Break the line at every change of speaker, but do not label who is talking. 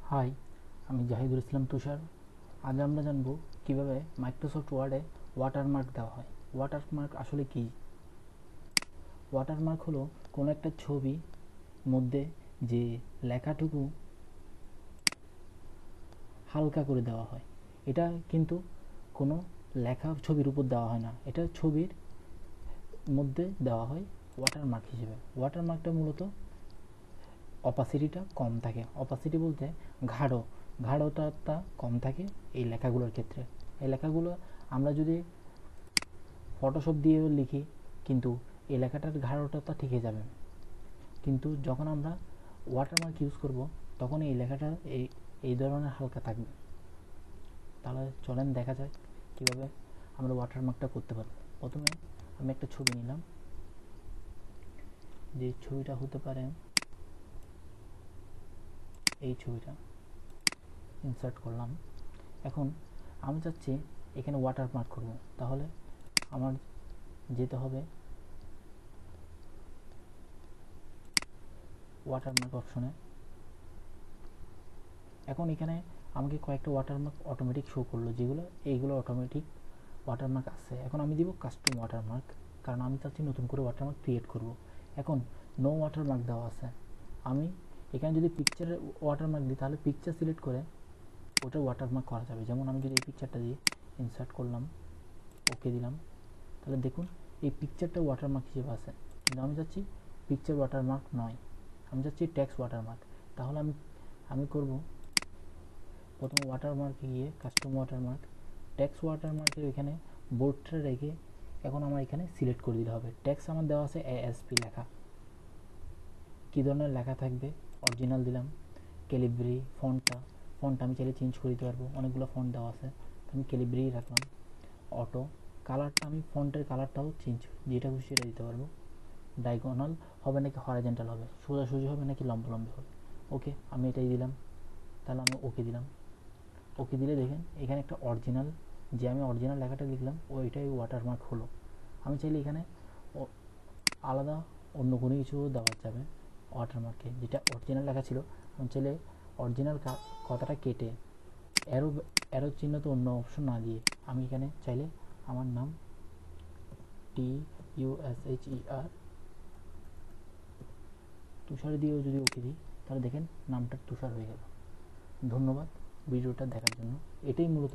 High, আমি জাহিদুল ইসলাম তুষার। আজ আমরা জানব কিভাবে মাইক্রোসফট ওয়ার্ডে ওয়াটারমার্ক দেওয়া হয়। ওয়াটারমার্ক আসলে কি? ওয়াটারমার্ক হলো কোনো একটা ছবি মধ্যে যে লেখাটুকু হালকা করে দেওয়া হয়। এটা কিন্তু কোনো লেখা ছবির উপর দেওয়া হয় না, এটা ছবির মধ্যে দেওয়া হয় ওয়াটারমার্ক হিসেবে। ওয়াটারমার্কটা মূলত অপাসিটিটা কম থাকে। অপাসিটি বলতে গাঢ়তা কম থাকে এই লেখাগুলোর ক্ষেত্রে। এই লেখাগুলো আমরা যদি ফটোশপ দিয়ে লিখি কিন্তু এই লেখাটার গাঢ়তা ঠিকই যাবে, কিন্তু যখন আমরা ওয়াটারমার্ক ইউজ করব তখন এই লেখাটা এই ধরনের হালকা থাকবে। তাহলে চলেন দেখা যাক কীভাবে আমরা ওয়াটারমার্কটা করতে পারব। প্রথমে আমি একটা ছবি নিলাম, যে ছবিটা হতে পারে এই ছবিটা ইনসার্ট করলাম। এখন আমি চাচ্ছি এখানে ওয়াটারমার্ক করব, তাহলে আমার যেতে হবে ওয়াটারমার্ক অপশনে। এখন এখানে আমাকে কয়েকটা ওয়াটারমার্ক অটোমেটিক শো করলো, যেগুলো এইগুলো অটোমেটিক ওয়াটারমার্ক আছে। এখন আমি দিব কাস্টম ওয়াটারমার্ক, কারণ আমি চাচ্ছি নতুন করে ওয়াটারমার্ক ক্রিয়েট করব। এখন নো ওয়াটারমার্ক দেওয়া আছে। আমি এখানে যদি পিকচারের ওয়াটারমার্ক দিই তাহলে পিকচার সিলেক্ট করে ওটা ওয়াটারমার্ক করা যাবে। যেমন আমি যদি এই পিকচারটা দিয়ে ইনসার্ট করলাম, ওকে দিলাম, তাহলে দেখুন এই পিকচারটা ওয়াটারমার্ক হিসেবে আছে। কিন্তু আমি চাচ্ছি পিকচার ওয়াটারমার্ক নয়, আমি চাচ্ছি টেক্সট ওয়াটারমার্ক। তাহলে আমি করব প্রথমে ওয়াটারমার্কে গিয়ে কাস্টম ওয়াটারমার্ক, টেক্সট ওয়াটারমার্কের এখানে বোর্ডটা রেখে এখন আমার এখানে সিলেক্ট করে দিতে হবে। টেক্সট আমার দেওয়া আছে ASP লেখা, কী ধরনের লেখা থাকবে অরিজিনাল দিলাম। ক্যালিব্রি ফন্টটা আমি চাইলে চেঞ্জ করে দিতে পারবো, অনেকগুলো ফন্ট দেওয়া আছে, আমি ক্যালিব্রি রাখলাম। অটো কালারটা আমি ফন্টের কালারটাও চেঞ্জ যেটা খুশি সেটা দিতে পারবো। ডায়াগোনাল হবে নাকি হরাইজন্টাল হবে, সোজাসুজি হবে নাকি লম্বালম্বি হবে, ওকে আমি এটাই দিলাম। তাহলে আমি ওকে দিলাম। ওকে দিলে দেখেন এখানে একটা অরিজিনাল, যে আমি অরিজিনাল লেখাটা লিখলাম ওইটাই ওয়াটারমার্ক হলো। আমি চাইলে এখানে আলাদা অন্য কোনো কিছু দেওয়া যাবে ওয়াটারমার্কে, যেটা অরিজিনাল লেখা ছিল আমি চাইলে অরিজিনাল কথাটা কেটে অ্যারো চিহ্ন তো অন্য অপশন না দিয়ে আমি এখানে চাইলে আমার নাম TUSHER তুষার দিয়েও যদি ওকে দিই তাহলে দেখেন নামটা তুষার হয়ে গেল। ধন্যবাদ ভিডিওটা দেখার জন্য। এটাই মূলত